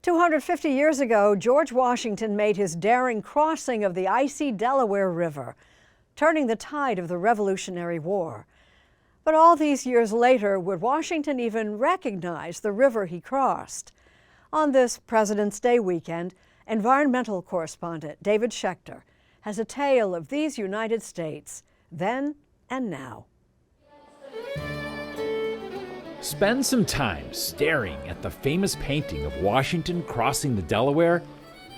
250 years ago, George Washington made his daring crossing of the icy Delaware River, turning the tide of the Revolutionary War. But all these years later, would Washington even recognize the river he crossed? On this President's Day weekend, environmental correspondent David Schechter has a tale of these United States, then and now. Spend some time staring at the famous painting of Washington crossing the Delaware,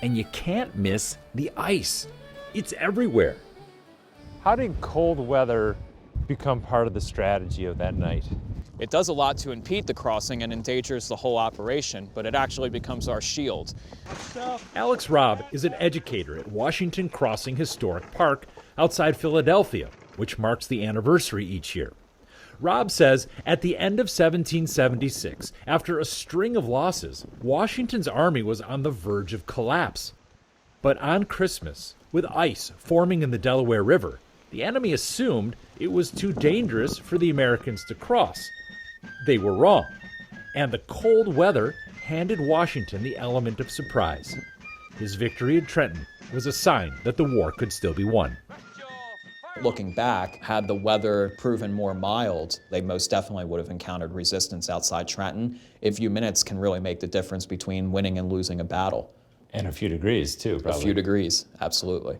and you can't miss the ice. It's everywhere. How did cold weather become part of the strategy of that night? It does a lot to impede the crossing and endangers the whole operation, but it actually becomes our shield. Alex Robb is an educator at Washington Crossing Historic Park outside Philadelphia, which marks the anniversary each year. Robb says at the end of 1776, after a string of losses, Washington's army was on the verge of collapse. But on Christmas, with ice forming in the Delaware River, the enemy assumed it was too dangerous for the Americans to cross. They were wrong, and the cold weather handed Washington the element of surprise. His victory at Trenton was a sign that the war could still be won. Looking back, had the weather proven more mild, they most definitely would have encountered resistance outside Trenton. A few minutes can really make the difference between winning and losing a battle. And a few degrees, too, probably. A few degrees, absolutely.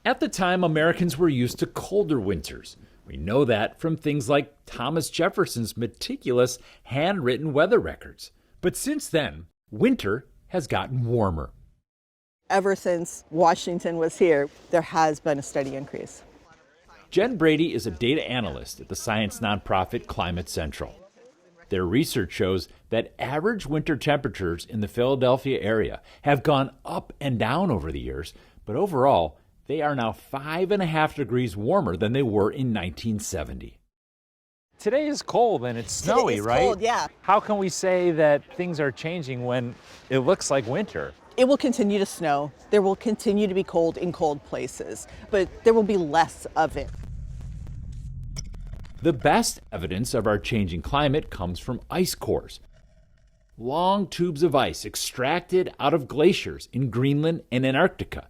At the time, Americans were used to colder winters. We know that from things like Thomas Jefferson's meticulous handwritten weather records. But since then, winter has gotten warmer. Ever since Washington was here, there has been a steady increase. Jen Brady is a data analyst at the science nonprofit Climate Central. Their research shows that average winter temperatures in the Philadelphia area have gone up and down over the years, but overall, they are now 5.5 degrees warmer than they were in 1970. Today is cold and it's snowy, right? Cold, yeah. How can we say that things are changing when it looks like winter? It will continue to snow. There will continue to be cold in cold places, but there will be less of it. The best evidence of our changing climate comes from ice cores. Long tubes of ice extracted out of glaciers in Greenland and Antarctica.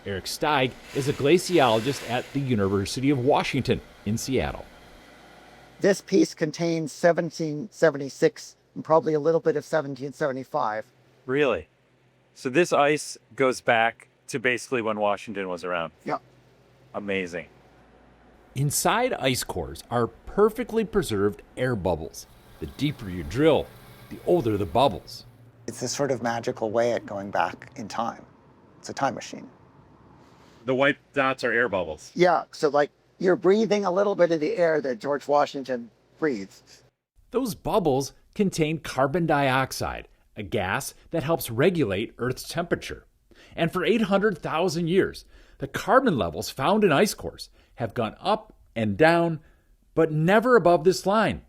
Eric Steig is a glaciologist at the University of Washington in Seattle. This piece contains 1776 and probably a little bit of 1775. Really? So this ice goes back to basically when Washington was around? Yeah. Amazing. Inside ice cores are perfectly preserved air bubbles. The deeper you drill, the older the bubbles. It's this sort of magical way at going back in time. It's a time machine. The white dots are air bubbles. Yeah, so like you're breathing a little bit of the air that George Washington breathed. Those bubbles contain carbon dioxide, a gas that helps regulate Earth's temperature. And for 800,000 years, the carbon levels found in ice cores have gone up and down, but never above this line.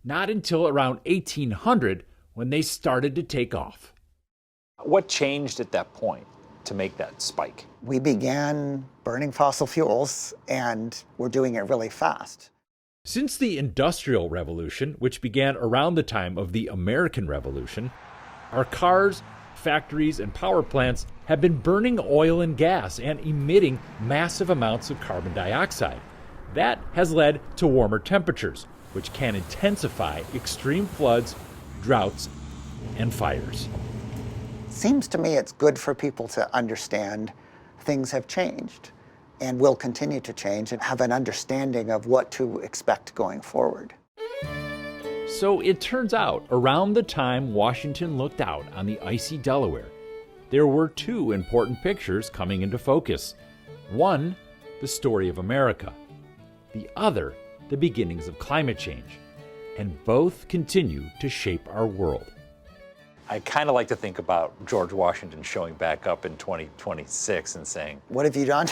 Not until around 1800 when they started to take off. What changed at that point to make that spike? We began burning fossil fuels and we're doing it really fast. Since the Industrial Revolution, which began around the time of the American Revolution, our cars, factories, and power plants have been burning oil and gas and emitting massive amounts of carbon dioxide. That has led to warmer temperatures, which can intensify extreme floods, droughts, and fires. Seems to me it's good for people to understand things have changed and will continue to change and have an understanding of what to expect going forward. So it turns out, around the time Washington looked out on the icy Delaware, there were two important pictures coming into focus. One, the story of America. The other, the beginnings of climate change. And both continue to shape our world. I kind of like to think about George Washington showing back up in 2026 and saying, What have you done?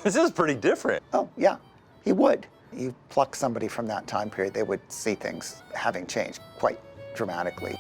this is pretty different. Oh, yeah, he would. You pluck somebody from that time period, they would see things having changed quite dramatically.